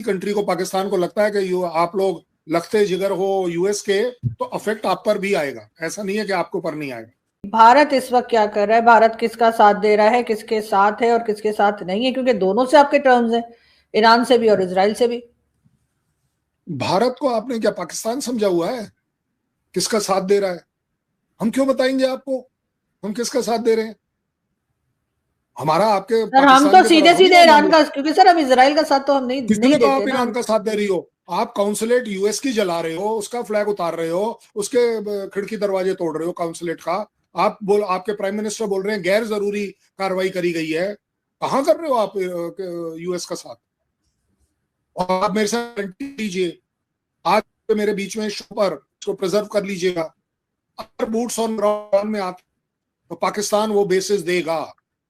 Country को, पाकिस्तान को लगता है कि आप लोग लगते जिगर हो यूएस के, तो अफेक्ट आप पर भी आएगा। ऐसा नहीं है कि आपके ऊपर नहीं आएगा। भारत इस वक्त क्या कर रहा है, भारत किसका साथ दे रहा है, किसके साथ है और किसके साथ नहीं है, क्योंकि दोनों से आपके टर्म्स हैं, ईरान से भी और इजराइल से भी। भारत को आपने क्या पाकिस्तान समझा हुआ है किसका साथ दे रहा है? हम क्यों बताएंगे आपको हम किसका साथ दे रहे हैं? हमारा आपके सर हम पाकिस्तान तो की तरह सीधे थोड़ी सीधे है ईरान मामला। का, क्योंकि सर हम इजराइल का साथ तो हम नहीं किसने नहीं कहा देते आप ना। ईरान का साथ दे रही हो? आप काउंसुलेट यूएस की जला रहे हो, उसका फ्लैग उतार रहे हो, उसके खिड़की दरवाजे तोड़ रहे हो काउंसुलेट का। आपके प्राइम मिनिस्टर बोल रहे हैं गैर जरूरी कार्रवाई करी गई है। कहां कर रहे हो आप यूएस का साथ? और आप मेरे से गारंटी लीजिए, आज मेरे बीच में शो पर इसको प्रिजर्व कर लीजिएगा। अगर बूट्स ऑन ग्राउंड में आते तो पाकिस्तान वो बेसिस देगा।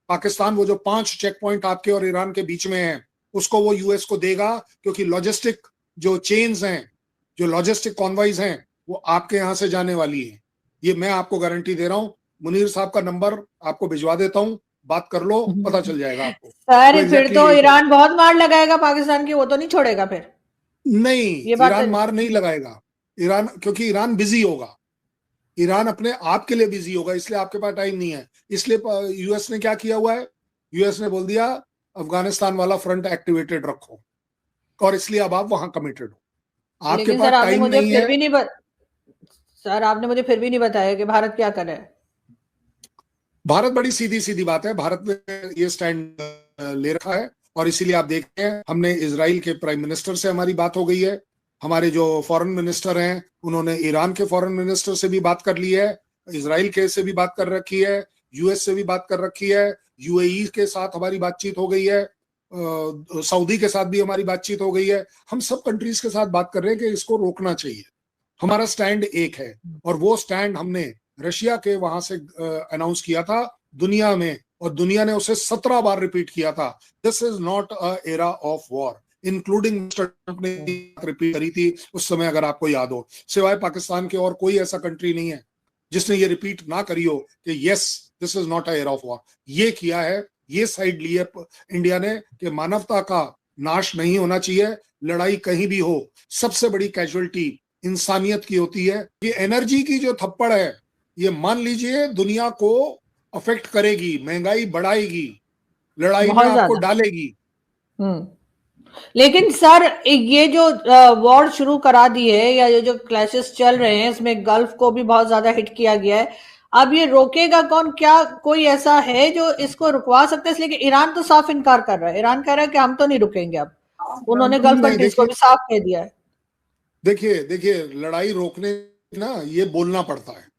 पाकिस्तान वो जो 5 चेक पॉइंट आपके और ईरान के बीच में है, उसको वो यूएस को देगा, क्योंकि लॉजिस्टिक जो चेन्स हैं, जो लॉजिस्टिक कॉन्वॉइज हैं, वो आपके यहां से जाने वाली है। ये मैं आपको गारंटी दे रहा हूं। मुनीर साहब का नंबर आपको भिजवा देता हूं, बात कर लो, पता चल जाएगा आपको। वो सर फिर एग्जैक्टली तो यही करेगा। ईरान बहुत मार लगाएगा पाकिस्तान की, वो तो नहीं छोड़ेगा फिर। ये नहीं, बात तो ईरान मार नहीं लगाएगा। ईरान, क्योंकि ईरान बिजी होगा। ईरान अपने आप के लिए बिजी होगा, इसलिए आपके पास टाइम नहीं है। इसलिए यूएस ने क्या किया हुआ है? यूएस ने बोल दिया अफगानिस्तान वाला फ्रंट एक्टिवेटेड रखो, और इसलिए अब आप वहां कमिटेड हो। आपके लेकिन पास सर आपने टाइम मुझे नहीं फिर है। भी नहीं सर आपने मुझे फिर भी नहीं बताया कि भारत क्या करे। भारत बड़ी सीधी सीधी बात है, भारत ने ये स्टैंड ले रखा है, और इसीलिए आप देखते हैं हमने इजराइल के प्राइम मिनिस्टर से हमारी बात हो गई है। हमारे जो फॉरेन मिनिस्टर हैं उन्होंने ईरान के फॉरेन मिनिस्टर से भी बात कर ली है, इजराइल के से भी बात कर रखी है, यूएस से भी बात कर रखी है, यूएई के साथ हमारी बातचीत हो गई है, सऊदी के साथ भी हमारी बातचीत हो गई है। हम सब कंट्रीज के साथ बात कर रहे हैं कि इसको रोकना चाहिए। हमारा स्टैंड एक है, और वो स्टैंड हमने रशिया के वहां से अनाउंस किया था दुनिया में, और दुनिया ने उसे 17 बार रिपीट किया था। This is not a era of war, including mister Trump ने रिपीट करी थी उस समय, अगर आपको याद हो। सिवाय पाकिस्तान के और कोई ऐसा कंट्री नहीं है जिसने ये रिपीट ना करी हो कि yes, this is not a era of war. ये किया है, ये साइड ली है इंडिया ने कि मानवता का नाश नहीं होना चाहिए। लड़ाई कहीं भी हो, सबसे बड़ी कैजुअलिटी इंसानियत की होती है। ये एनर्जी की जो थप्पड़ है, ये मान लीजिए दुनिया को अफेक्ट करेगी, महंगाई बढ़ाएगी, लड़ाई में बहुत आपको ज्यादा। डालेगी। हम्म। लेकिन सर ये जो वॉर शुरू करा दी है, या ये जो क्लैशेस चल रहे हैं, इसमें गल्फ को भी बहुत ज्यादा हिट किया गया है। अब ये रोकेगा कौन? क्या कोई ऐसा है जो इसको रुकवा सकता है? इसलिए कि ईरान तो साफ इनकार कर रहा है, ईरान कह रहा है कि हम तो नहीं रुकेंगे अब। उन्होंने गल्फ नहीं, कंट्रीज को देखिए भी साफ कह दिया है। देखिए देखिए, लड़ाई रोकने ना ये बोलना पड़ता है।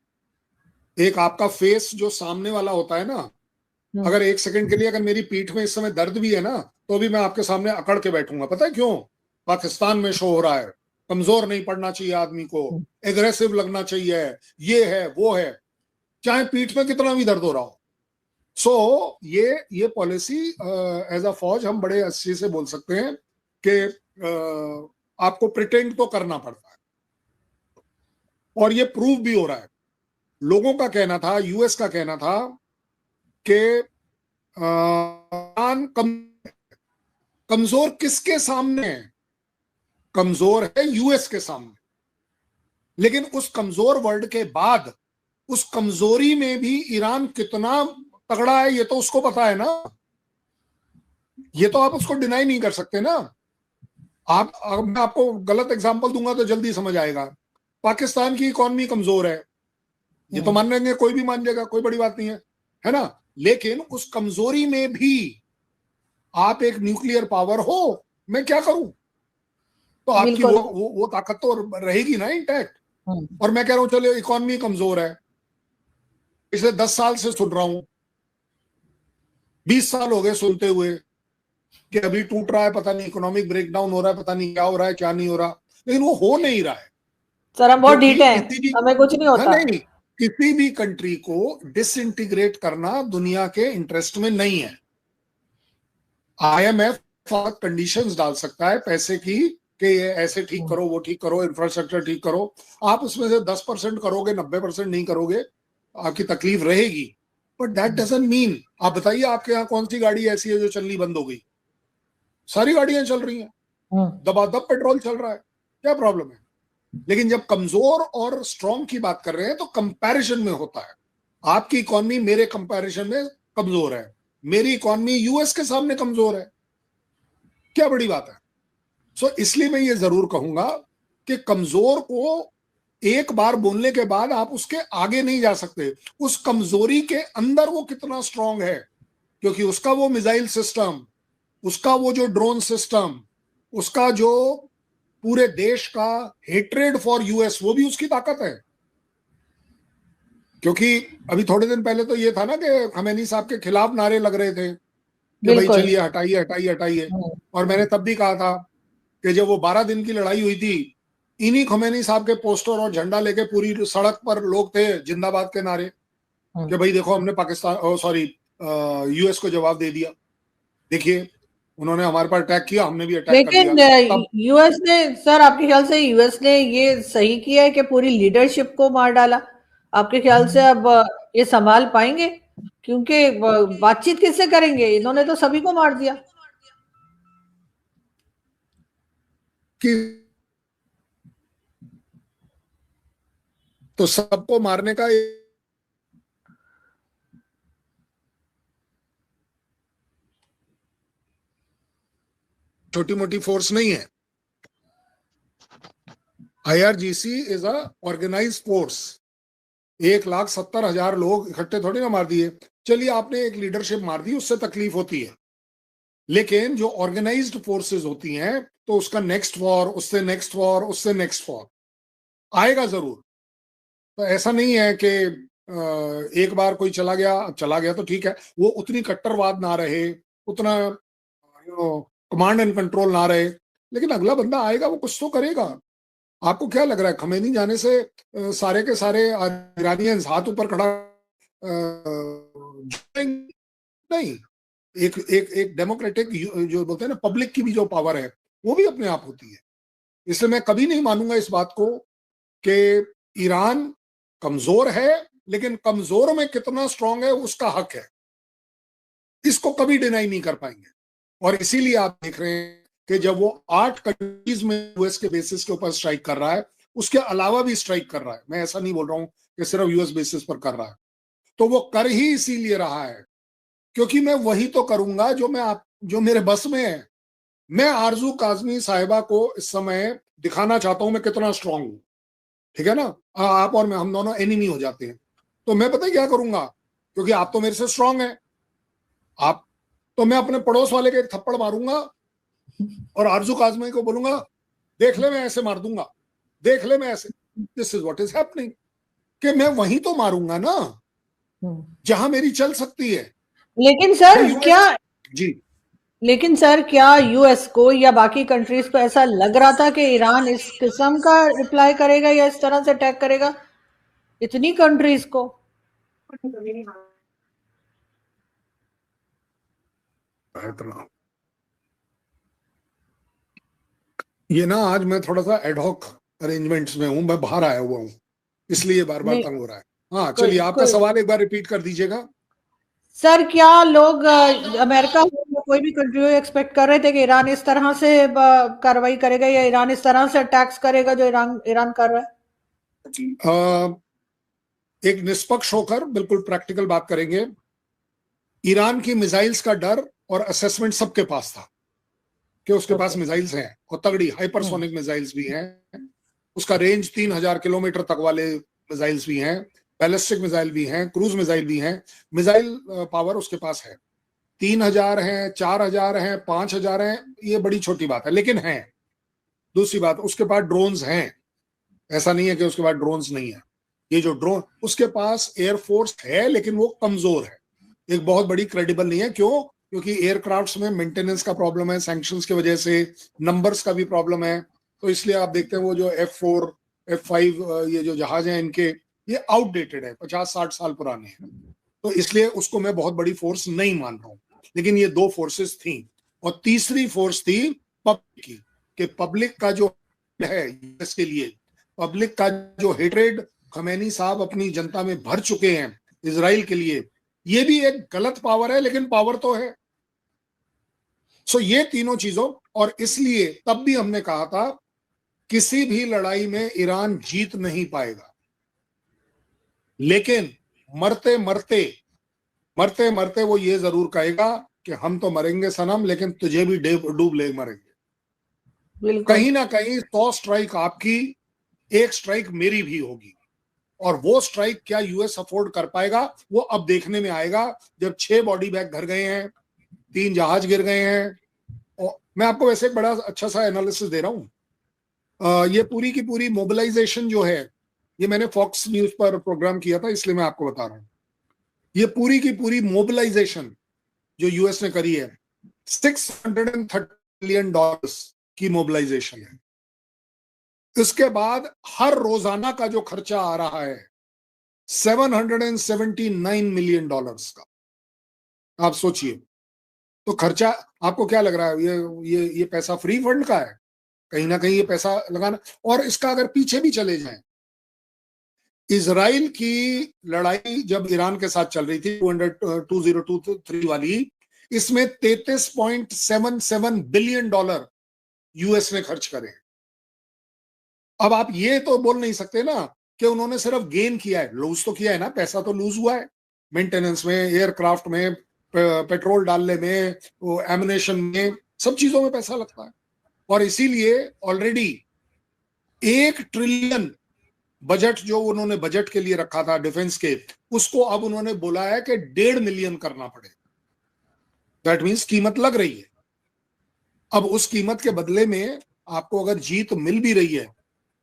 एक आपका फेस जो सामने वाला होता है ना, हम्म। अगर एक सेकंड के लिए अगर मेरी पीठ में इस समय दर्द भी है ना, तो भी मैं आपके सामने अकड़ के बैठूंगा। पता है क्यों? पाकिस्तान में शो हो रहा है, कमजोर नहीं पड़ना चाहिए आदमी को, एग्रेसिव लगना चाहिए, ये है वो है, चाहे पीठ में कितना भी दर्द हो रहा हो। सो ये पॉलिसी एज अ फौज हम बड़े अच्छे से बोल सकते हैं कि आपको प्रिटेंड तो करना पड़ता है, और ये प्रूव भी हो रहा है। लोगों का कहना था, यूएस का कहना था कि कमजोर किसके सामने है? कमजोर है यूएस के सामने। लेकिन उस कमजोर वर्ल्ड के बाद उस कमजोरी में भी ईरान कितना तगड़ा है, ये तो उसको पता है ना। ये तो आप उसको डिनाई नहीं कर सकते ना। मैं आपको गलत एग्जांपल दूंगा तो जल्दी समझ आएगा। पाकिस्तान की इकोनॉमी कमजोर है, ये तो मान लेंगे, कोई भी मान जाएगा, कोई बड़ी बात नहीं है ना। लेकिन उस कमजोरी में भी आप एक न्यूक्लियर पावर हो, मैं क्या करूं? तो आपकी बिल्कुल। वो ताकत तो रहेगी ना इंटैक्ट। हम्म। और मैं कह रहा हूं चलो इकोनॉमी कमजोर है, पिछले 10 साल से सुन रहा हूं, 20 साल हो गए सुनते हुए कि अभी टूट रहा है, पता नहीं इकोनॉमिक ब्रेकडाउन हो रहा है, पता नहीं क्या हो रहा है क्या नहीं हो रहा। लेकिन वो हो नहीं रहा है, सर हम बहुत क्योंकि ढीठे हैं, किसी भी, हमें कुछ नहीं हाँ होता। नहीं, किसी भी कंट्री को डिसइंटीग्रेट करना दुनिया के इंटरेस्ट में नहीं है। आईएमएफ कंडीशंस डाल सकता है पैसे की कि ये ऐसे ठीक करो, वो ठीक करो, इंफ्रास्ट्रक्चर ठीक करो। आप उसमें से 10% करोगे, 90% नहीं करोगे, आपकी तकलीफ रहेगी। बट दैट डजंट मीन, आप बताइए आपके यहाँ कौन सी गाड़ी ऐसी है जो चलनी बंद हो गई? सारी गाड़ियां चल रही हैं। दबादब पेट्रोल चल रहा है, क्या प्रॉब्लम है? लेकिन जब कमजोर और स्ट्रांग की बात कर रहे हैं तो कंपैरिजन में होता है। आपकी इकॉनमी मेरे कंपैरिजन में कमजोर है, मेरी इकॉनमी यूएस के सामने कमजोर है, क्या बड़ी बात है? सो इसलिए मैं ये जरूर कहूंगा कि कमजोर को एक बार बोलने के बाद आप उसके आगे नहीं जा सकते। उस कमजोरी के अंदर वो कितना स्ट्रांग है, क्योंकि उसका वो मिसाइल सिस्टम, उसका वो जो ड्रोन सिस्टम, उसका जो पूरे देश का हेट्रेड फॉर यूएस, वो भी उसकी ताकत है। क्योंकि अभी थोड़े दिन पहले तो ये था ना कि खमैनी साहब के खिलाफ नारे लग रहे थे कि भाई चलिए हटाइए हटाइए हटाइए, और मैंने तब भी कहा था कि जब वो 12 दिन की लड़ाई हुई थी, इन्हीं खमैनी साहब के पोस्टर और झंडा लेके पूरी सड़क पर लोग थे जिंदाबाद के नारे कि भाई देखो हमने पाकिस्तान सॉरी यूएस को जवाब दे दिया, देखिए उन्होंने हमारे पर अटैक किया, हमने भी अटैक कर दिया। लेकिन यूएस ने, सर आपके ख्याल से यूएस ने ये सही किया है कि पूरी लीडरशिप को मार डाला? आपके ख्याल से अब ये संभाल पाएंगे? क्योंकि बातचीत किससे करेंगे, इन्होंने तो सभी को मार दिया। कि तो सबको मारने का छोटी मोटी फोर्स नहीं है। IRGC is a organise force. 1,70,000 लोग इकट्ठे थोड़ी ना मार दिए। चलिए आपने एक लीडरशिप मार दी, उससे तकलीफ होती है, लेकिन जो ऑर्गेनाइज्ड फोर्सेस होती हैं तो उसका नेक्स्ट वॉर, उससे नेक्स्ट वॉर, उससे नेक्स्ट वॉर आएगा जरूर। तो ऐसा नहीं है कि एक बार कोई चला गया तो ठीक है, वो उतनी कट्टरवाद ना रहे, उतना कमांड एंड कंट्रोल ना रहे, लेकिन अगला बंदा आएगा वो कुछ तो करेगा। आपको क्या लग रहा है खमैनी जाने से सारे के सारे ईरानियंस हाथ ऊपर खड़ा नहीं? एक एक एक डेमोक्रेटिक जो बोलते हैं ना, पब्लिक की भी जो पावर है वो भी अपने आप होती है। इसलिए मैं कभी नहीं मानूंगा इस बात को कि ईरान कमजोर है, लेकिन कमजोर में कितना स्ट्रांग है उसका हक है, इसको कभी डिनाई नहीं कर पाएंगे। और इसीलिए आप देख रहे हैं कि जब वो 8 कंट्रीज में यूएस के बेसिस के ऊपर स्ट्राइक कर रहा है, उसके अलावा भी स्ट्राइक कर रहा है, मैं ऐसा नहीं बोल रहा हूं कि सिर्फ यूएस बेसिस पर कर रहा है, तो वो कर ही इसीलिए रहा है क्योंकि मैं वही तो करूंगा जो मेरे बस में है। मैं आरजू काजमी साहिबा को इस समय दिखाना चाहता हूं मैं कितना स्ट्रांग हूं, ठीक है ना? आप और मैं, हम दोनों एनिमी हो जाते हैं, तो मैं पता है क्या करूंगा, क्योंकि आप तो मेरे से स्ट्रांग है, आप तो मैं अपने पड़ोस वाले के एक थप्पड़ मारूंगा और आरजू काजमी को बोलूंगा देख ले मैं ऐसे मार दूंगा, देख ले मैं ऐसे। This is what is happening, कि मैं वहीं तो मारूंगा ना जहां मेरी चल सकती है। लेकिन सर क्या यूएस को या बाकी कंट्रीज को ऐसा लग रहा था कि ईरान इस किस्म का रिप्लाई करेगा या इस तरह से अटैक करेगा इतनी कंट्रीज को? ये ना आज मैं थोड़ा सा एडहॉक अरेंजमेंट्स में हूं, मैं बाहर आया हुआ हूं, इसलिए बार बार तंग हो रहा है। हाँ चलिए, आपका सवाल एक बार रिपीट कर दीजिएगा। सर क्या लोग अमेरिका या कोई भी कंट्री एक्सपेक्ट कर रहे थे कि ईरान इस तरह से कार्रवाई करेगा या ईरान इस तरह से अटैक्स करेगा जो ईरान कर रहा है? एक निष्पक्ष होकर बिल्कुल प्रैक्टिकल बात करेंगे। ईरान की मिसाइल्स का डर और असेसमेंट सबके पास था कि उसके पास मिसाइल्स हैं, और तगड़ी हाइपरसोनिक मिसाइल्स भी हैं, उसका रेंज 3,000 किलोमीटर तक वाले मिसाइल्स भी हैं, बैलिस्टिक मिसाइल भी हैं, क्रूज मिसाइल भी हैं। मिसाइल पावर उसके पास है, 3,000 हैं, 4,000 हैं, 5,000 हैं, ये बड़ी छोटी बात है, लेकिन है। दूसरी बात, उसके पास ड्रोन्स हैं, ऐसा नहीं है कि उसके पास ड्रोन्स नहीं है। ये जो ड्रोन उसके पास एयरफोर्स है, लेकिन वो कमजोर है, एक बहुत बड़ी क्रेडिबल नहीं है। क्यों? क्योंकि एयरक्राफ्ट्स में मेंटेनेंस का प्रॉब्लम है, सैंक्शंस की वजह से, नंबर्स का भी प्रॉब्लम है। तो इसलिए आप देखते हैं वो जो F4 F5 ये जो जहाज हैं इनके, ये आउटडेटेड है, 50-60 साल पुराने हैं। तो इसलिए उसको मैं बहुत बड़ी फोर्स नहीं मान रहा हूं। लेकिन ये दो फोर्सेस थी, और तीसरी फोर्स थी पब्लिक की, कि पब्लिक का जो है यूएस के लिए, पब्लिक का जो हेट्रेड खमैनी साहब अपनी जनता में भर चुके हैं इजराइल के लिए, ये भी एक गलत पावर है, लेकिन पावर तो है। सो ये तीनों चीजों, और इसलिए तब भी हमने कहा था किसी भी लड़ाई में ईरान जीत नहीं पाएगा, लेकिन मरते मरते वो ये जरूर कहेगा कि हम तो मरेंगे सनम, लेकिन तुझे भी डूब ले मरेंगे। कहीं ना कहीं 100 स्ट्राइक आपकी, 1 स्ट्राइक मेरी भी होगी, और वो स्ट्राइक क्या यूएस अफोर्ड कर पाएगा वो अब देखने में आएगा, जब 6 बॉडी बैग घर गए हैं, 3 जहाज गिर गए हैं। और मैं आपको वैसे एक बड़ा अच्छा सा एनालिसिस दे रहा हूं। ये पूरी की पूरी मोबिलाइजेशन जो है, ये मैंने फॉक्स न्यूज पर प्रोग्राम किया था, इसलिए मैं आपको बता रहा हूं। ये पूरी की पूरी मोबिलाइजेशन जो यूएस ने करी है, $630 बिलियन की मोबिलाइजेशन है। इसके बाद हर रोजाना का जो खर्चा आ रहा है $779 मिलियन का। आप सोचिए, तो खर्चा आपको क्या लग रहा है, ये पैसा फ्री फंड का है? कहीं ना कहीं ये पैसा लगाना। और इसका अगर पीछे भी चले जाएं, इजराइल की लड़ाई जब ईरान के साथ चल रही थी 2023 वाली, इसमें $33.77 बिलियन यूएस ने खर्च करे। अब आप ये तो बोल नहीं सकते ना कि उन्होंने सिर्फ गेन किया है, लूज तो किया है ना, पैसा तो लूज हुआ है। मेंटेनेंस में, एयरक्राफ्ट में, पेट्रोल डालने में, एमुनेशन में, सब चीजों में पैसा लगता है। और इसीलिए ऑलरेडी 1 ट्रिलियन बजट जो उन्होंने बजट के लिए रखा था डिफेंस के, उसको अब उन्होंने बोला है कि 1.5 मिलियन करना पड़ेगा। दैट मीन्स कीमत लग रही है। अब उस कीमत के बदले में आपको अगर जीत मिल भी रही है,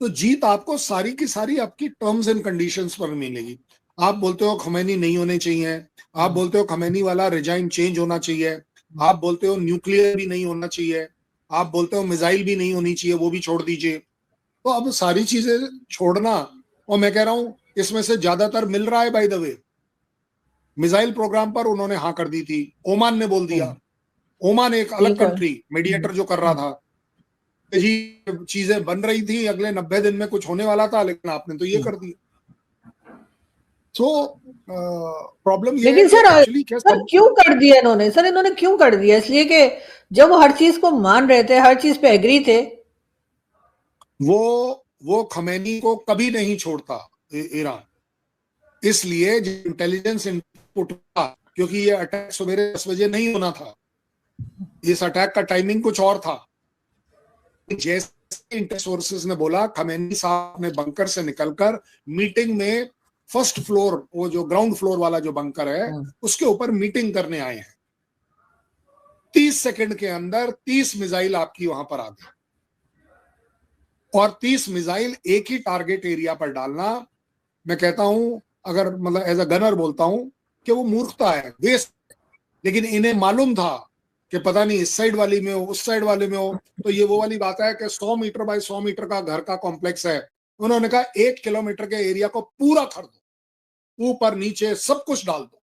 तो जीत आपको सारी की सारी आपकी टर्म्स एंड कंडीशंस पर मिलेगी। आप बोलते हो खमैनी नहीं होने चाहिए, आप बोलते हो खमैनी वाला रिजाइम चेंज होना चाहिए, आप बोलते हो न्यूक्लियर भी नहीं होना चाहिए, आप बोलते हो मिसाइल भी नहीं होनी चाहिए, वो भी छोड़ दीजिए। तो अब सारी चीजें छोड़ना, और मैं कह रहा हूं इसमें से ज्यादातर मिल रहा है। By the way, missile programme पर उन्होंने हाँ कर दी थी, ओमान ने बोल दिया। ओमान एक अलग कंट्री, मीडिएटर जो कर रहा था, जी चीजें बन रही थी, अगले 90 दिन में कुछ होने वाला था, लेकिन आपने तो ये कर दिया। तो प्रॉब्लम ये, लेकिन सर क्यों कर दिया इन्होंने? सर इन्होंने क्यों कर दिया? इसलिए कि जब वो हर चीज को मान रहे थे, हर चीज पे एग्री थे। वो खमैनी को कभी नहीं छोड़ता ईरान, इसलिए इंटेलिजेंस इनपुट था, क्योंकि ये अटैक सवेरे 10 बजे नहीं होना था, इस अटैक का टाइमिंग कुछ और था। जैसे इंटेलिजेंस सोर्सेज ने बोला, खमैनी साहब ने बंकर से निकलकर मीटिंग में फर्स्ट फ्लोर, वो जो ग्राउंड फ्लोर वाला जो बंकर है, उसके ऊपर मीटिंग करने आए हैं। 30 सेकंड के अंदर 30 मिसाइल आपकी वहां पर आ गई, और 30 मिसाइल एक ही टारगेट एरिया पर डालना, मैं कहता हूं, अगर मतलब एज अ गनर बोलता हूं कि वो मूर्खता है, वेस्ट। लेकिन इन्हें मालूम था कि पता नहीं इस साइड वाली में हो, उस साइड वाले में हो। तो ये वो वाली बात है कि 100 मीटर बाय 100 मीटर का घर का कॉम्प्लेक्स है, उन्होंने कहा 1 किलोमीटर के एरिया को पूरा कर दो, ऊपर नीचे सब कुछ डाल दो,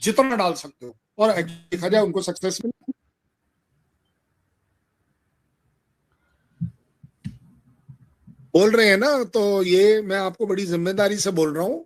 जितना डाल सकते हो। और देखा जाए उनको सक्सेस मिली। बोल रहे हैं ना, तो ये मैं आपको बड़ी जिम्मेदारी से बोल रहा हूं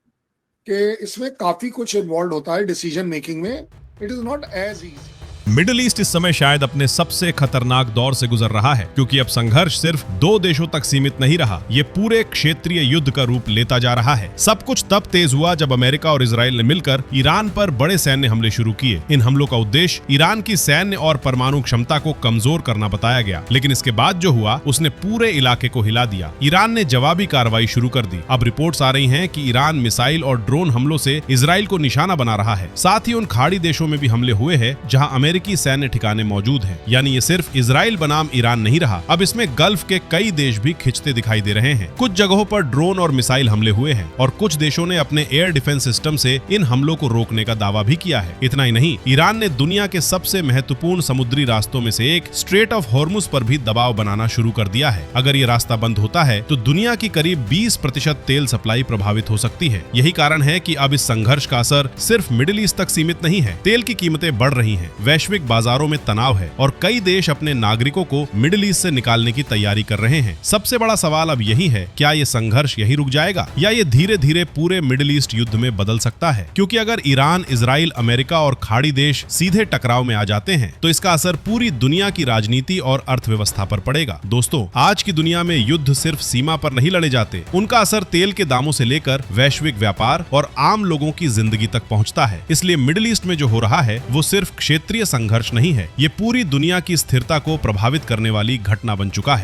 कि इसमें काफी कुछ इन्वॉल्व होता है डिसीजन मेकिंग में। It is not as easy. Middle East इस समय शायद अपने सबसे खतरनाक दौर से गुजर रहा है, क्योंकि अब संघर्ष सिर्फ 2 देशों तक सीमित नहीं रहा, ये पूरे क्षेत्रीय युद्ध का रूप लेता जा रहा है। सब कुछ तब तेज हुआ जब अमेरिका और इजराइल ने मिलकर ईरान पर बड़े सैन्य हमले शुरू किए। इन हमलों का उद्देश्य ईरान की सैन्य और परमाणु क्षमता को कमजोर करना बताया गया, लेकिन इसके बाद जो हुआ उसने पूरे इलाके को हिला दिया। ईरान ने जवाबी कार्रवाई शुरू कर दी। अब रिपोर्ट्स आ रही हैं कि ईरान मिसाइल और ड्रोन हमलों से इजराइल को निशाना बना रहा है। साथ ही उन खाड़ी देशों में भी हमले हुए हैं जहां अमेरिकी सैन्य ठिकाने मौजूद हैं। यानी ये सिर्फ इजराइल बनाम ईरान नहीं रहा, अब इसमें गल्फ के कई देश भी खिंचते दिखाई दे रहे हैं। कुछ जगहों पर ड्रोन और मिसाइल हमले हुए हैं और कुछ देशों ने अपने एयर डिफेंस सिस्टम से इन हमलों को रोकने का दावा भी किया है। इतना ही नहीं, ईरान ने दुनिया के सबसे महत्वपूर्ण समुद्री रास्तों में से एक स्ट्रेट ऑफ हॉर्मुज पर भी दबाव बनाना शुरू कर दिया है। अगर ये रास्ता बंद होता है तो दुनिया की करीब 20% तेल सप्लाई प्रभावित हो सकती है। यही कारण है कि अब इस संघर्ष का असर सिर्फ मिडिल ईस्ट तक सीमित नहीं है। तेल की कीमतें बढ़ रही हैं, वैश्विक वैश्विक बाजारों में तनाव है और कई देश अपने नागरिकों को मिडिल ईस्ट से निकालने की तैयारी कर रहे हैं। सबसे बड़ा सवाल अब यही है, क्या ये संघर्ष यही रुक जाएगा या ये धीरे धीरे पूरे मिडिल ईस्ट युद्ध में बदल सकता है? क्योंकि अगर ईरान, इजराइल, अमेरिका और खाड़ी देश सीधे टकराव में आ जाते हैं तो इसका असर पूरी दुनिया की राजनीति और अर्थव्यवस्था पर पड़ेगा। दोस्तों, आज की दुनिया में युद्ध सिर्फ सीमा पर नहीं लड़े जाते, उनका असर तेल के दामों से लेकर वैश्विक व्यापार और आम लोगों की जिंदगी तक पहुंचता है। इसलिए मिडिल ईस्ट में जो हो रहा है वो सिर्फ क्षेत्रीय संघर्ष नहीं है, ये पूरी दुनिया की स्थिरता को प्रभावित करने वाली घटना बन चुका है।